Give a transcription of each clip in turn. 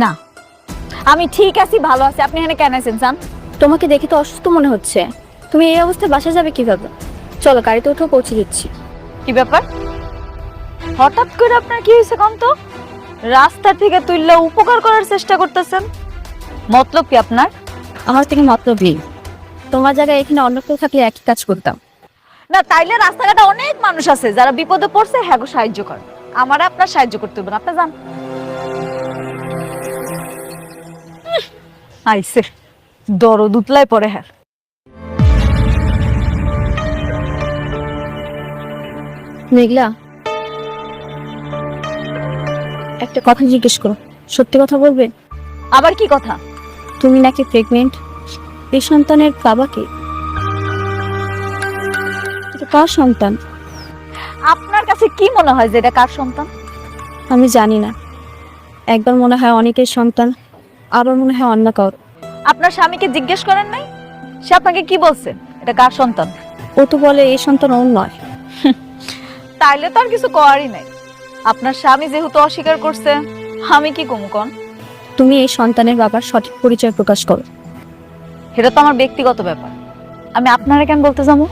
না, আমি ঠিক আছি, ভালো আছি। আপনি এখানে কেন আছেন জান? তোমাকে দেখে তো অসুস্থ মনে হচ্ছে, তুমি এই অবস্থায় বাসা যাবে কিভাবে? চলো গাড়িতে উঠে পৌঁছে দিচ্ছি। কি ব্যাপার, হঠাৎ করে আপনার কি হয়েছে কোন তো? রাস্তা থেকে তুললে উপকার করার চেষ্টা করতেছেন, মতলব কি আপনার? আমার থেকে মতলব নেই, তোমার জায়গায় এখানে অন্য কেউ থাকলে একই কাজ করতাম। না, তাইলে রাস্তাঘাটে অনেক মানুষ আছে যারা বিপদে পড়ছে, হ্যাঁ গো সাহায্য করে। আমারে আপনার সাহায্য করতে হবে না, আপনি যান। আইসে দরদ উতলায় পড়ে। হ্যাঁ, মেঘলা, একটা কথা জিজ্ঞেস করো, সত্যি কথা বলবে? আবার কি কথা? তুমি নাকি প্রেগনেন্ট, এই সন্তানের বাবা কে? এটা কার সন্তান? আপনার কাছে কি মনে হয় যে এটা কার সন্তান? আমি জানি না, একবার মনে হয় অনেকের সন্তান, আবার মনে হয় অন্য কারো। আপনার স্বামীকে জিজ্ঞেস করেন নাই? সে আপনাকে কি বলছে এটা কার সন্তান? ও তো বলে এই সন্তান ওর নয়। তাইলে তো আর কিছু করারই নাই। আপনার স্বামী যেহেতু অস্বীকার করছে, আমি কি কমু কোন? তুমি এই সন্তানের বাবার সঠিক পরিচয় প্রকাশ করো। এটা তো আমার ব্যক্তিগত ব্যাপার, আমি আপনারা কেন বলতে যাবো?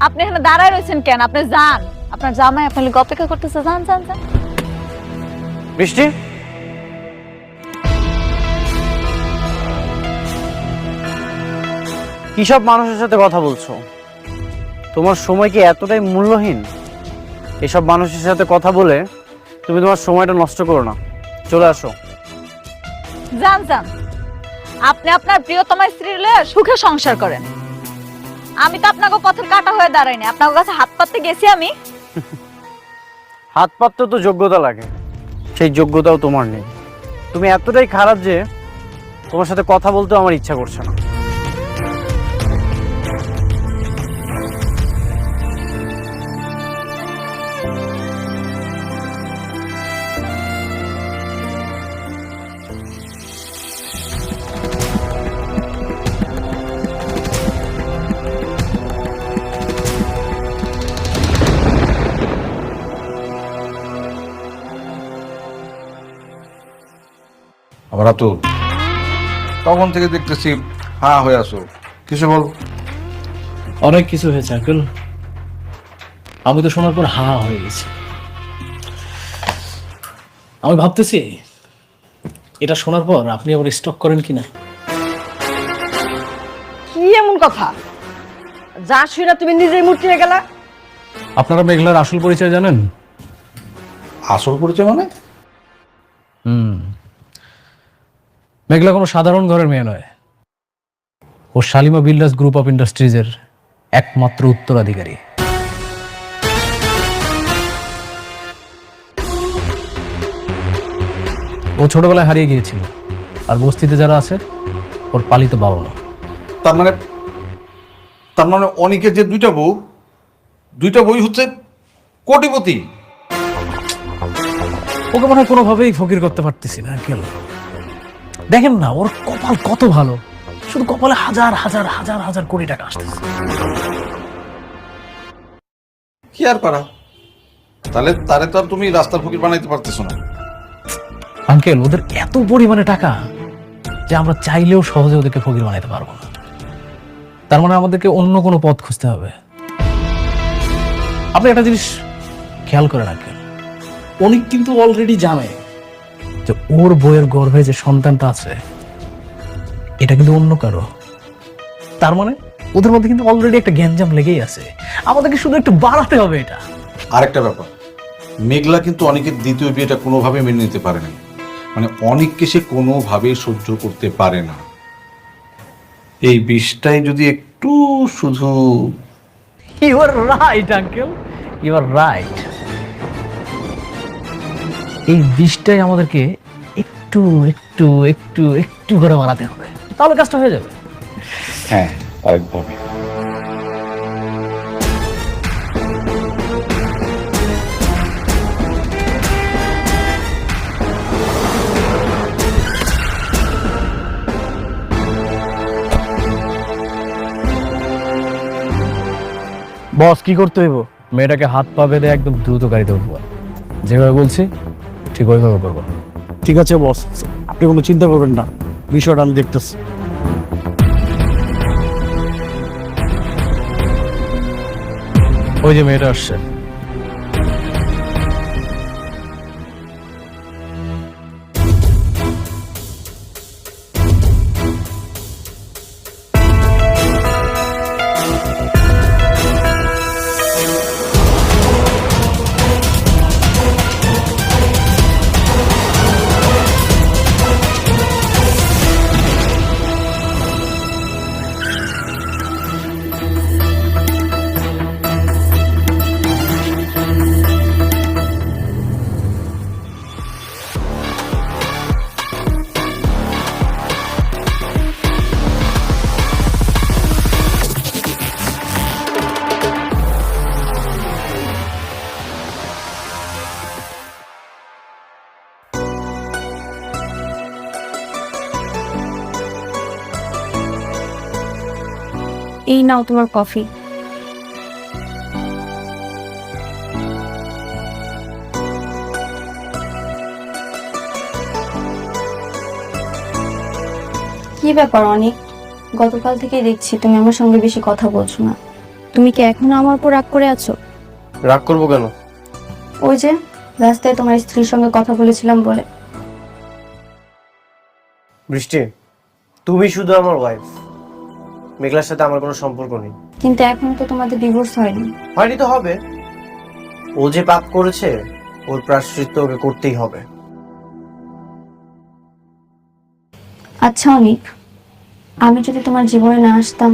আপনি এখানে দাঁড়ায় রয়েছেন কেন? আপনি যান, আপনার জামাই আপনার লিগে অপেক্ষা করতেছে। যান যান যান। বৃষ্টি, কি সব মানুষের সাথে কথা বলছো? তোমার সময় কি এতটাই মূল্যহীন? এসব মানুষের সাথে কথা বলে তুমি তোমার সময়টা নষ্ট করো না, চলে আসো। যান যান, আপনি আপনার প্রিয়তমা স্ত্রী লয়ে সুখে সংসার করেন। আমি তো আপনাকে পথের কাটা হয়ে দাঁড়াইনি, আপনার কাছে হাত পাততে গেছি আমি। হাত পাততে তো যোগ্যতা লাগে, সেই যোগ্যতাও তোমার নেই। তুমি এতটাই খারাপ যে তোমার সাথে কথা বলতেও আমার ইচ্ছা করছে না। আবার তো তখন থেকে দেখতেছি হ্যাঁ হয়ে আসো, কিছু বল। অনেক কিছু হয়েছে আঙ্কেল, আমি তো শোনার পর হা হয়ে গেছি। আমি ভাবতেছি এটা শোনার পর আপনি আবার স্টক করেন কিনা। কি এমন কথা যা শুনে তুমি নিজেই মুটিয়ে গেলা? আপনারা মেঘলার আসল পরিচয় জানেন? আসল পরিচয় মানে? মেঘলা কোনো সাধারণ ঘরের মেয়ে নয়, ও শালিমা বিল্ডার্স গ্রুপ অফ ইন্ডাস্ট্রিজের একমাত্র উত্তরাধিকারী। ও ছোটবেলায় হারিয়ে গিয়েছিল, আর বস্তিতে যারা আছে ওর পালিত বাবা মা। তার মানে অনেকের যে দুইটা বই হচ্ছে কোটিপতি। ওকে মনে হয় কোনোভাবেই ফকির করতে পারতেছি না আঙ্কেল। দেখেন না ওর কপাল কত ভালো, শুধু কপালে হাজার হাজার হাজার হাজার কোটি টাকা আসতেছে। কি আর করা, তাহলে তারে তো আর তুমি রাস্তার ফকির বানাইতে পারতেছো না। আঙ্কেল ওদের এত পরিমাণে টাকা যে আমরা চাইলেও সহজে ওদেরকে ফকির বানাইতে পারবো না। তার মানে আমাদেরকে অন্য কোনো পথ খুঁজতে হবে। আপনি একটা জিনিস খেয়াল করেন আঙ্কেল, অনেক কিন্তু অলরেডি জানে যে ওর বইয়ের গর্ভে যে সন্তানটা আছে এটা কিন্তু অন্য কারো। তার মানে ওদের মধ্যে কিন্তু অলরেডি একটা গ্যাঞ্জাম লেগেই আছে, আমাদেরকে শুধু একটু বাড়াতে হবে এটা। আরেকটা ব্যাপার, মেঘলা কিন্তু অনেকের দ্বিতীয় বিয়েটা কোনোভাবে মেনে নিতে পারে না, মানে অনেককে সে কোনোভাবে সহ্য করতে পারে না। এই বিষটাই যদি একটু শুধু। You are right uncle, you are right. এই বিষটাই আমাদেরকে একটু একটু একটু একটু করে বাড়াতে হবে, তাহলে কাজটা হয়ে যাবে। হ্যাঁ, একদমই। বস কি করতে হইব? মেয়েটাকে হাত পা বেঁধে একদম দ্রুত গাড়িতে উঠবো, যেভাবে বলছি ঠিক ওইভাবে করবো। ঠিক আছে বস, আপনি কোনো চিন্তা করবেন না, বিষয়টা আমি দেখতেছি। ওই যে মেয়েটা আসছে। এই নাও তোমার কফি। কি ব্যাপার অনেক, গতকাল থেকে দেখছি তুমি আমার সঙ্গে বেশি কথা বলছো না। তুমি কি এখনো আমার উপর রাগ করে আছো? রাগ করবো কেন? ওই যে রাস্তায় তোমার স্ত্রীর সঙ্গে কথা বলেছিলাম বলে। বৃষ্টি, তুমি শুধু আমার ওয়াইফ, মেঘলার সাথে আমার কোনো সম্পর্ক নেই। কিন্তু এখন তো তোমাদের ডিভোর্স হয়নি। হয়নি তো হবে। ও যে পাপ করেছে ওর প্রায়শ্চিত্ত ওকে করতেই হবে। আচ্ছা অনিক, আমি যদি তোমার জীবনে না আসতাম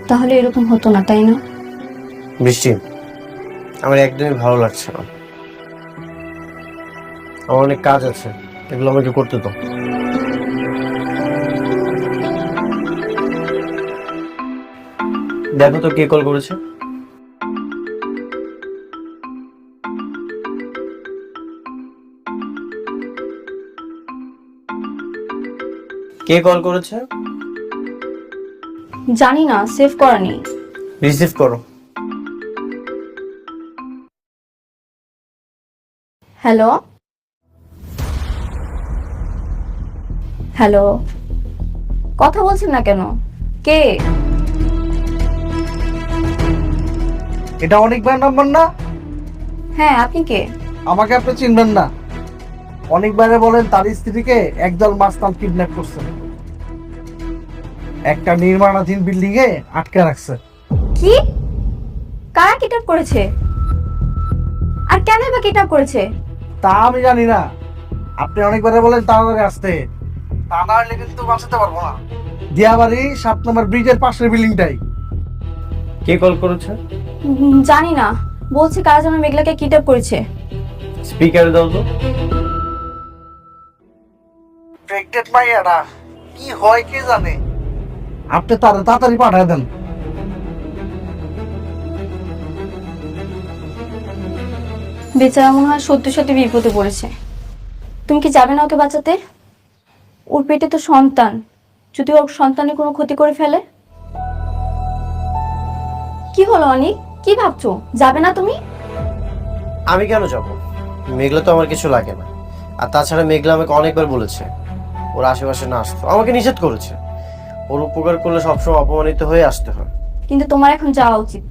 তাহলে এরকম হতো না, তাই না? বৃষ্টি, আমার একদমই ভালো লাগছে না। আমার অনেক কাজ আছে, এগুলো আমাকে করতে দাও। দেখো তো কে কল করেছে। কে কল করেছে? জানি না, সেভ করা নেই। রিসিভ করো। হ্যালো হ্যালো, কথা বলছেন না কেন? কে? এটা অনেকবার নাম্বার না? হ্যাঁ, আপনি কে? আমাকে আপনি চিনবেন না। অনেকবারে বলেন তার স্ত্রীকে একদল মাস্তান কিডন্যাপ করছে, একটা নির্মাণাধীন বিল্ডিং এ আটকে রাখছে। কি? কারা কিডন্যাপ করেছে? আর কেন বা কিডন্যাপ করেছে? তা আমি জানি না, আপনি অনেকবারে বলেন তাড়াতাড়ি আসতে, তা না হলে কিন্তু বাঁচাতে পারবো না। দিয়াবাড়ি 7 নম্বর ব্রিজের পাশের বিল্ডিংটাই। কে কল করেছে? জানি না, বলছে কারা যেন মেঘলাকে কিডন্যাপ করেছে। স্পিকারে দাও তো। প্রেগনেন্ট মাইয়াটা কি হয় কে জানে, আপনি তাড়াতাড়ি পাঠায় দেন। বেচারা মনে হয় সত্যি সত্যি বিপদে পড়েছে। তুমি কি যাবে না ওকে বাঁচাতে? ওর পেটে তো সন্তান, যদি ওর সন্তানের কোনো ক্ষতি করে ফেলে? কি হলো অনিক, কি ভাবছো? যাবে না তুমি? আমি কেন যাব? মেঘলা তো আমার কিছু লাগে না। আর তাছাড়া মেঘলা আমাকে অনেকবার বলেছে ওর আশেপাশে না আসতো, আমাকে নিষেধ করেছে। ওর উপকার করলে সবসময় অপমানিত হয়ে আসতে হয়। কিন্তু তোমার এখন যাওয়া উচিত।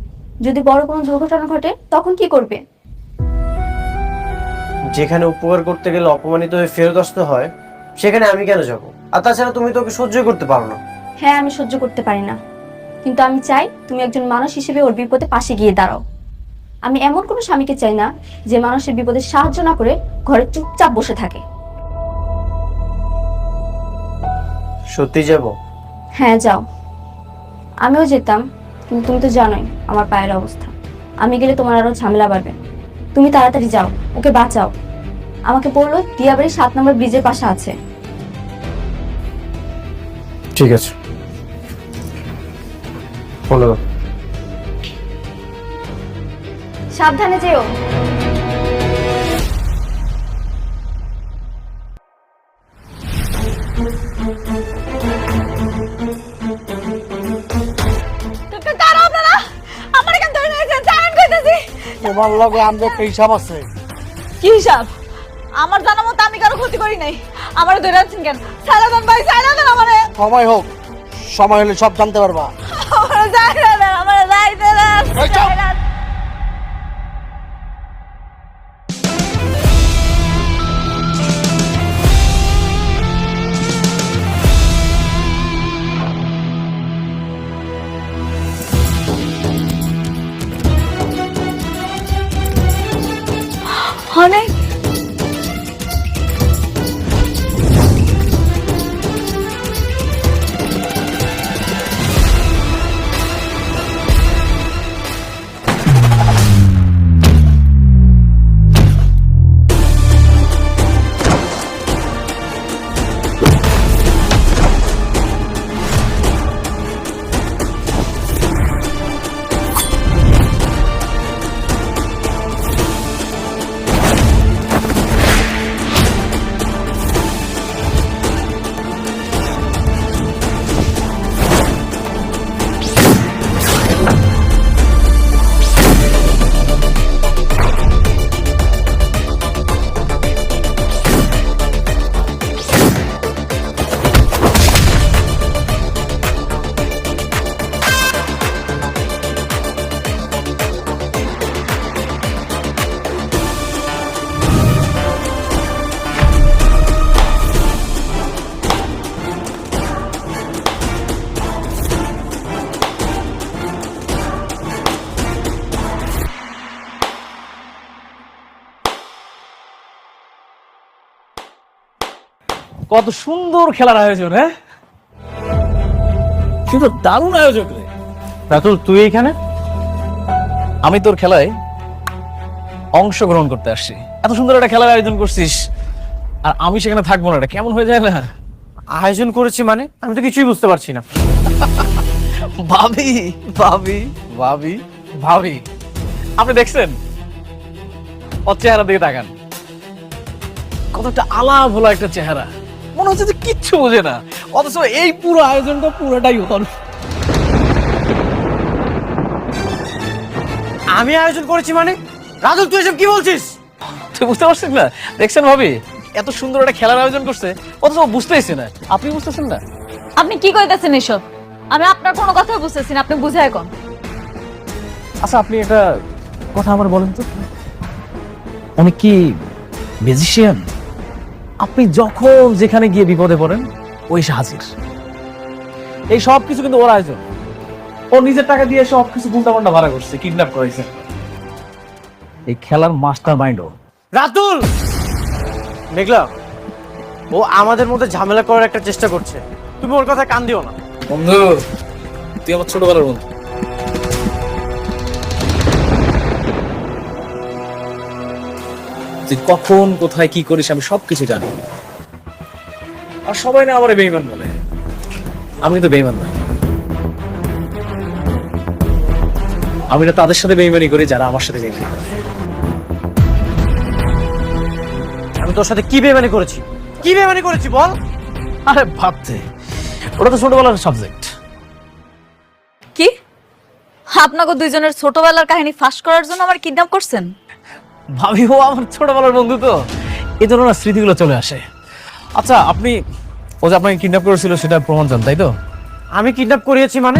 যদি বড় কোনো দুর্ঘটনা ঘটে তখন কি করবে? যেখানে উপকার করতে গেলে অপমানিত হয়ে ফেরত আসতে হয়, সেখানে আমি কেন যাব? আর তাছাড়া তুমি তো ওকে সহ্য করতে পারো না। হ্যাঁ, আমি সহ্য করতে পারি না, কিন্তু আমি চাই তুমি একজন মানুষ হিসেবে ওর বিপদে পাশে গিয়ে দাঁড়াও। আমি এমন কোনো স্বামীকে চাই না যে মানুষের বিপদে সাহায্য না করে ঘরে চুপচাপ বসে থাকে। সত্যি যাব? হ্যাঁ যাও। আমিও যেতাম, কিন্তু তুমি তো জানোই আমার পায়ের অবস্থা। আমি গেলে তোমার আরো ঝামেলা বাড়বে। তুমি তাড়াতাড়ি যাও, ওকে বাঁচাও। আমাকে বললো দিয়াবাড়ি 7 নম্বর ব্রিজের পাশে আছে। ঠিক আছে, ফোন দাও। সাবধানে যেও। তোমার লগে আমাদের একটা হিসাব আছে। কি হিসাব? আমার জানা মতো আমি কারো ক্ষতি করি নাই। আমারে ধরে আনছেন কেন? ছাড়া দেন ভাই, ছাড়া দেন আমারে। সময় হোক, সময় হলে সব জানতে পারবা। আমারে ছাড়া দেন, আমারে যাইতে দেন। এই চুপ! ছাড়া দেন। অনেক কত সুন্দর খেলার আয়োজন, হ্যাঁ কিন্তু দারুণ আয়োজন রে। রাতুল, তুই এখানে? আমি তোর খেলায় অংশগ্রহণ করতে আসছি। এত সুন্দর একটা খেলার আয়োজন করছিস আর আমি সেখানে থাকবো না, এটা কেমন হয়ে যায় না? আয়োজন করেছি মানে? আমি তো কিছুই বুঝতে পারছি না। ভাবি ভাবি ভাবি ভাবি, আপনি দেখছেন ওর চেহারা দিকে তাকান, কতটা আলা ভোলা একটা চেহারা, মনে হচ্ছে যে কিচ্ছু বোঝে না, অথচ এই পুরো আয়োজনটা পুরোটাই ওর। আমি আয়োজন করেছি মানে? রাতুল, তুই এসব কি বলছিস? তুই বুঝতে পারছিস না? দেখছেন ভাবি, এত সুন্দর একটা খেলার আয়োজন করছে অথচ ও বুঝতেইছে না। আপনি বুঝতেছেন না? আপনি কি কইতাছেন এসব? আমি আপনার কোনো কথা বুঝতেছি না, আপনি বুঝায় কোন। আচ্ছা, আপনি একটা কথা আমার বলেন তো, উনি কি ম্যাজিশিয়ান? আপনি যখন যেখানে গিয়ে বিপদে পড়েন ওই এসে হাজির। এই সব কিছু কিন্তু ওর আয়োজন। ও নিজের টাকা দিয়ে সব কিছু গুন্ডা ভাড়া করছে, কিডন্যাপ করেছে। এই খেলার মাস্টার মাইন্ড ও। রাতুল, মেঘলা, ও আমাদের মধ্যে ঝামেলা করার একটা চেষ্টা করছে। তুমি ওর কথা কান দিও না। বন্ধু, তুই আমার ছোটবেলার বন্ধু। তুই কখন কোথায় কি করিস আমি সবকিছু জানি, আর সবাই না আমার বেঈমান বলে। আমি তো বেঈমান না, আমি না তাদের সাথে বেঈমানি করি যারা আমার সাথে বেঈমানি করে। আমি তোর সাথে কি বেমানি করেছি? কি বেমানি করেছি বল? আরে ভাবতে, ওটা তো ছোটবেলার সাবজেক্ট। কি আপনাকে দুইজনের ছোটবেলার কাহিনী ফাঁস করার জন্য আমার কিডন্যাপ করছেন? ভাবি, ও আমার ছোটবেলার বন্ধু, তো এই ধরনের স্মৃতিগুলো চলে আসে। আচ্ছা, আপনি ও যে আপনাকে কিডন্যাপ করেছিল সেটা প্রমাণ চান, তাই তো? আমি কিডন্যাপ করিয়েছি মানে?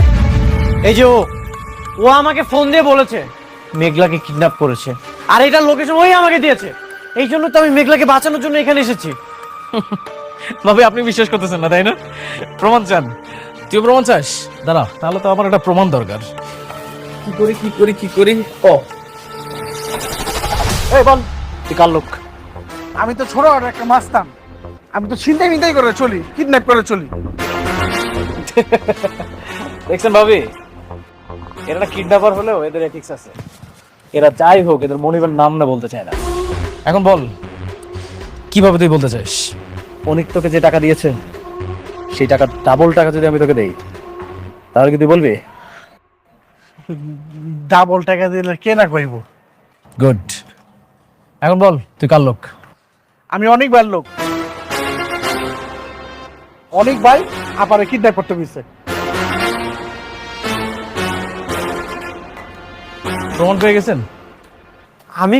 এই যে ও আমাকে ফোন দিয়ে বলেছে মেঘলাকে কিডন্যাপ করেছে, আর এটা লোকেশন ওই আমাকে দিয়েছে। এই জন্য তো আমি মেঘলাকে বাঁচানোর জন্য এখানে এসেছি। ভাবি, আপনি বিশ্বাস করতেছেন না, তাই না? প্রমাণ চান? তুই প্রমাণ চাস? দাঁড়া, তাহলে তো আমার একটা প্রমাণ দরকার। কি করি কি করি কি করি? ও এই বল, তুই কার লোক? আমি তো ছোট একটা মাস্তান, আমি তো ছিনতাই মিনতাই করে চলি, কিডন্যাপ করে চলি। দেখছেন ভাবি, এরা কিডন্যাপার হলেও এদের এথিক্স আছে। এরা যাই হোক, এদের মনিবের নাম না বলতে চায় না। এখন বল, কিভাবে তুই বলতে চাস? অনিক তোকে যে টাকা দিয়েছে সেই টাকা ডাবল টাকা যদি আমি তোকে দেই, তাহলে কি তুই বলবি? ডাবল টাকা দিলে কে না কইব? গুড। এখন বল, তুই কার লোক? আমি অনেক বার লোক, অনেক ভাই আপারে কিডন্যাপ করতে গেছে। প্রমাণ পেয়ে গেছেন? আমি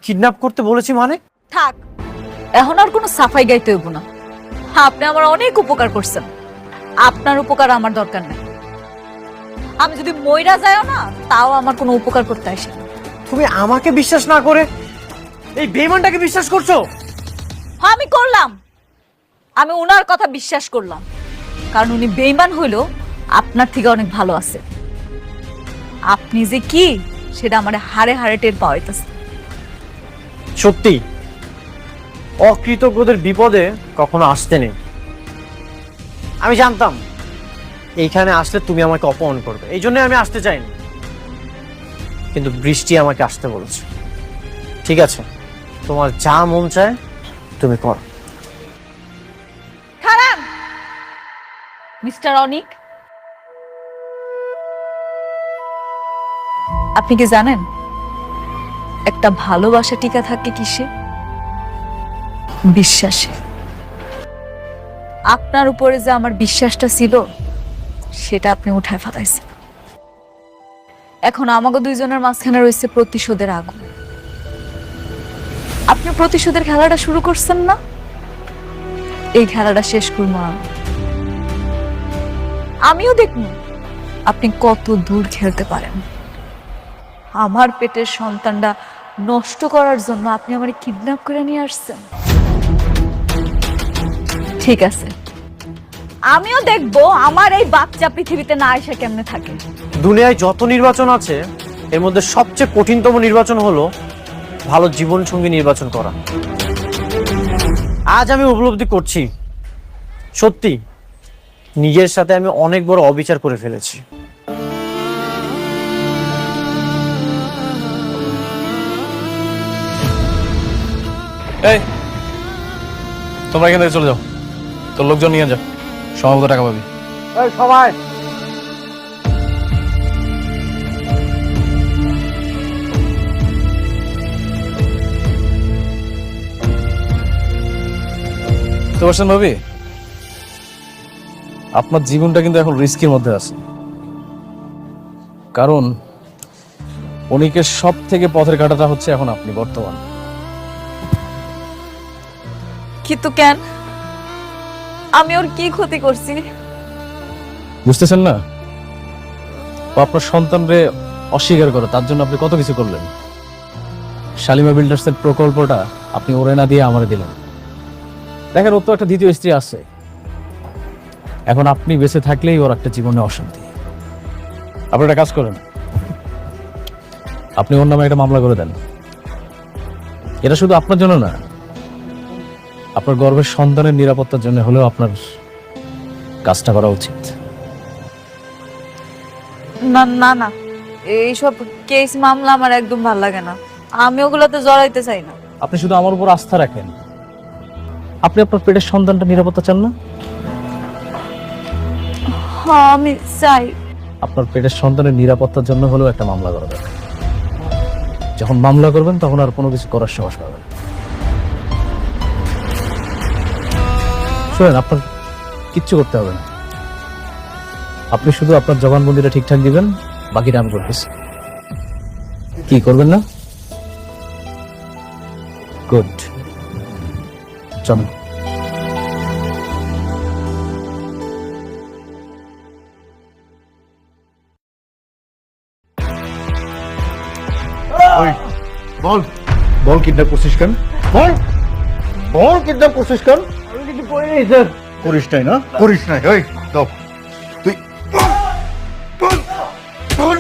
কিডন্যাপ করতে বলেছি মানে? থাক, এখন আর কোনো সাফাই গাইতে হইব না। আপনি আমার অনেক উপকার করছেন, আপনার উপকার আমার দরকার নেই। আমি যদি মইরা যাও না, তাও আমার কোনো উপকার করতে আসে না। তুমি আমাকে বিশ্বাস না করে এই বেঈমানটাকে বিশ্বাস করছো? হ্যাঁ, আমি করলাম। আমি ওনার কথা বিশ্বাস করলাম, কারণ উনি বেঈমান হইল আপনার থেকে অনেক ভালো আছে। আপনি যে কি সেটা আমার হাড়ে হাড়ে টের পাওয়া যাইতেছে। সত্যি অকৃতজ্ঞদের বিপদে কখনো আসতে নেই। আমি জানতাম এইখানে আসলে তুমি আমাকে অপমান করবে, এই জন্য আমি আসতে চাইনি। কিন্তু বৃষ্টি আমাকে আসতে বলেছে। ঠিক আছে, তোমার যা মন চায় তুমি করো। খারাপ মিস্টার অনিক, আপনি কি জানেন একটা ভালোবাসা টিকা থাকে কিসে? বিশ্বাসে। আপনার উপরে যে আমার বিশ্বাসটা ছিল সেটা আপনি উঠায় ফেলাইছেন। এখন আমাকে দুইজনের মাঝখানে রয়েছে প্রতিশোধের আগুন। আপনি প্রতিশোধের খেলাটা শুরু করছেন না, এই খেলাটা শেষ করবো আমিও দেখব আপনি কত দূর খেলতে পারেন। আমার পেটের সন্তানটা নষ্ট করার জন্য আপনি আমারে কিডন্যাপ করে নিয়ে আসছেন। ঠিক আছে, আমিও দেখব আমার এই বাচ্চা পৃথিবীতে না এসে কেমনে থাকে। দুনিয়ায় যত নির্বাচন আছে এর মধ্যে সবচেয়ে কঠিনতম নির্বাচন হলো ভালো জীবন সঙ্গী নির্বাচন করা। আজ আমি উপলব্ধি করছি, সত্যি নিজের সাথে আমি অনেক বড় অবিচার করে ফেলেছি। এই তোমরা এখান থেকে চলে যাও, তোর লোকজন নিয়ে যা, সম্ভবত টাকা পাবি। সবাই বুঝতে পারছেন ভাবি, আপনার জীবনটা কিন্তু এখন রিস্কের মধ্যে আছে। কারণ অনিকের সব থেকে পথের কাঁটাটা হচ্ছে এখন আপনি বর্তমান। কিন্তু কেন? আমি ওর কি ক্ষতি করছি? বুঝতেছেন না? ও আপনার সন্তানরে অস্বীকার করে, তার জন্য আপনি কত কিছু করলেন। শালিমা বিল্ডার্সের প্রকল্পটা আপনি ওরে না দিয়ে আমারে দিলেন। দেখেন, ওর তো একটা দ্বিতীয় স্ত্রী আছে। এখন আপনি বেঁচে থাকলেই ওর একটা জীবনে অশান্তি। আপনি একটা কাজ করেন, আপনি ওর নামে একটা মামলা করে দেন। এটা শুধু আপনার জন্য না, আপনার গর্ভের সন্তানের নিরাপত্তার জন্য হলেও আপনার কাজটা করা উচিত। না না না, এইসব কেস মামলা আমার একদম ভালো লাগে না। আমি ওগুলোতে জড়াইতে চাই না। আপনি শুধু আমার উপর আস্থা রাখেন। আপনি আপনার পেটের সন্তানটা নিরাপত্তা চান না? হ্যাঁ, আমি চাই। আপনার পেটের সন্তানের নিরাপত্তার জন্য হলেও একটা মামলা করা দরকার। যখন মামলা করবেন তখন আর কোনো কিছু করার সাহস পাবেন না। শুনেন, আপনার কিচ্ছু করতে হবে না। আপনি শুধু আপনার জবানবন্দিটা ঠিকঠাক দিবেন, বাকিটা আমি করতেছি। কি করবেন না? গুড, চলুন। বল বল, কিডন্যাপ করছিস কেন? বল বল, কিডন্যাপ করছিস কেন? আমি কিছু করিনি স্যার। করিস নাই না? করিস নাই। ওই দাও তুই বল বল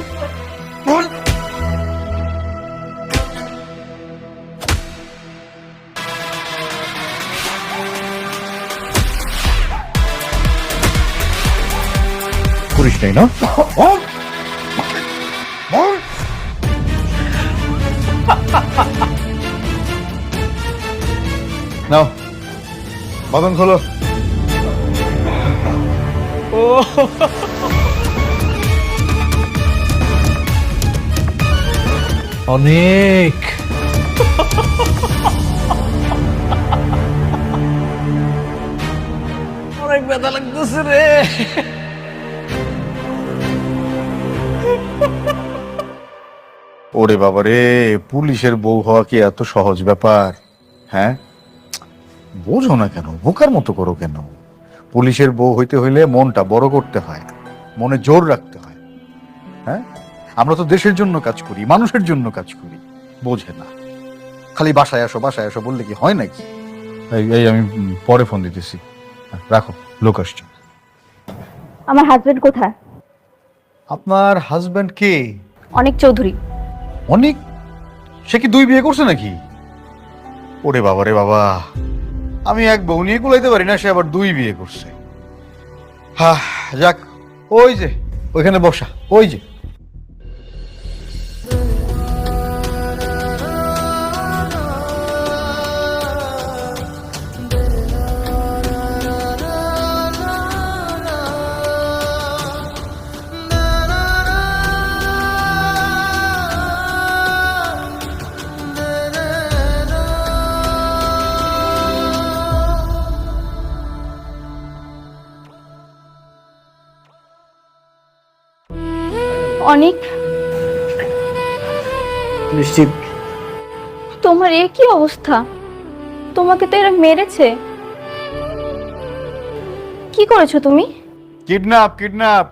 বল। করিস নাই না? বল বল। নাও বাঁধন খোলো। অনেক অনেক ব্যথা লাগতেছে রে। ওরে বাবা রে, পুলিশের বউ হওয়া কি এত সহজ ব্যাপার? হ্যাঁ, বোঝো না কেন, বোকার মতো করো কেন? পুলিশের বউ হইতে হইলে মনটা বড় করতে হয়, মনে জোর রাখতে হয়। হ্যাঁ, আমরা তো দেশের জন্য কাজ করি, মানুষের জন্য কাজ করি। বোঝে না, খালি বাসায় আসো বাসায় আসো বললে কি হয় নাকি? এই আমি পরে ফোন দিতেছি, রাখো, লোক আসছে। আমার হাজবেন্ড কোথায়? আপনার হাজবেন্ড কে? অনেক চৌধুরী। অনেক? সে কি 2 বিয়ে করছে নাকি? ওরে বাবা রে বাবা, আমি এক বউ নিয়ে কুলাইতে পারি না, সে আবার 2 বিয়ে করছে। হ্যাঁ, যাক, ওই যে ওইখানে বসা, ওই যে। অনেক, নিশ্চিত তোমার এ কি অবস্থা? তোমাকে তো এরা মেরেছে। কি করেছো তুমি? Kidnap, kidnap.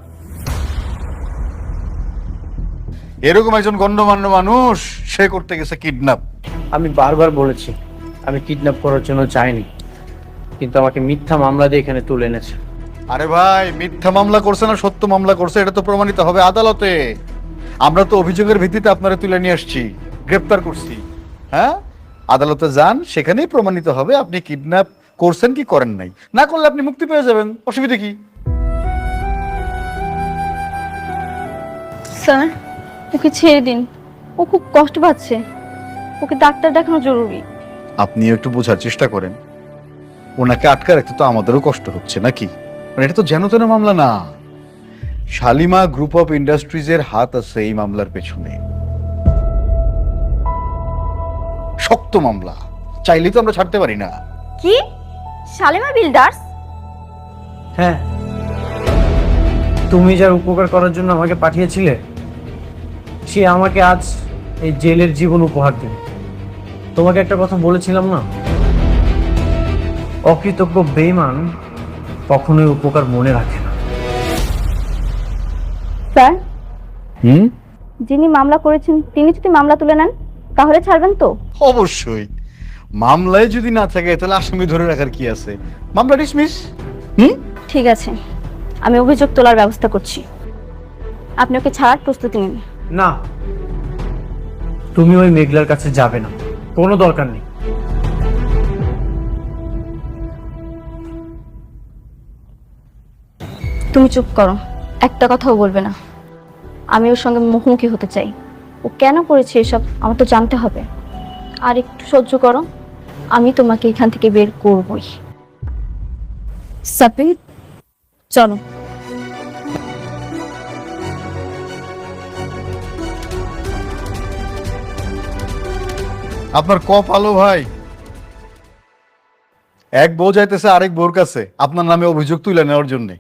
এরকম একজন গণ্যমান্য মানুষ, সে করতে গেছে কিডন্যাপ। আমি বারবার বলেছি আমি কিডন্যাপ করার জন্য চাইনি, কিন্তু আমাকে মিথ্যা মামলা দিয়ে এখানে তুলে এনেছে। আরে ভাই, মিথ্যা মামলা করছে না সত্য মামলা করছে এটা তো প্রমাণিত হবে আদালতে। আমরা তো অভিযোগের ভিত্তিতে আপনারা তুলে নিয়ে আসছি, গ্রেফতার করছি। হ্যাঁ, আদালতে যান, সেখানেই প্রমাণিত হবে আপনি কিডন্যাপ করছেন কি করেন নাই। না করলে আপনি মুক্তি পেয়ে যাবেন, অসুবিধা কি? স্যার, ওকে ছেড়ে দিন, ও খুব কষ্ট পাচ্ছে, ওকে ডাক্তার দেখানো জরুরি। আপনি একটু বোঝার চেষ্টা করেন, ওনাকে আটকা রাখতে তো আমাদেরও কষ্ট হচ্ছে নাকি? মানে এটা তো যেন তেন মামলা না। শালিমা গ্রুপ অফ ইন্ডাস্ট্রিজের হাত আছে এই মামলার পেছনে। শক্ত মামলা, চাইলেই তো আমরা ছাড়তে পারি না। কি? শালিমা বিল্ডার্স? হ্যাঁ, তুমি যার উপকার করার জন্য আমাকে পাঠিয়েছিলে, সে আমাকে আজ এই জেলের জীবন উপহার দেবে। তোমাকে একটা কথা বলেছিলাম না, অকৃতজ্ঞ বেঈমান কখনোই উপকার মনে রাখে না। স্যার, যিনি মামলা করেছেন তিনি যদি মামলা তুলে নেন তাহলে ছাড়বেন তো? অবশ্যই, মামলায় যদি না থাকে তাহলে আসামি ধরে রাখার কি আছে? মামলা ডিসমিস। ঠিক আছে, আমি অভিযোগ তোলার ব্যবস্থা করছি, আপনি ওকে ছাড়ার প্রস্তুতি নিন। না, তুমি ওই মেঘলার কাছে যাবে না, কোনো দরকার নেই। তুমি চুপ করো, একটা কথাও বলবে না। আমি ওর সঙ্গে মুখোমুখি হতে চাই। ও কেন করেছে এসব আমার তো জানতে হবে। আর একটু সহ্য করো, আমি তোমাকে এখান থেকে বের করবই। সাপির, চলো। আপনার কপালো ভাই, এক বউ যাইতেছে আরেক বউর কাছে আপনার নামে অভিযোগ তুলে নেওয়ার জন্য।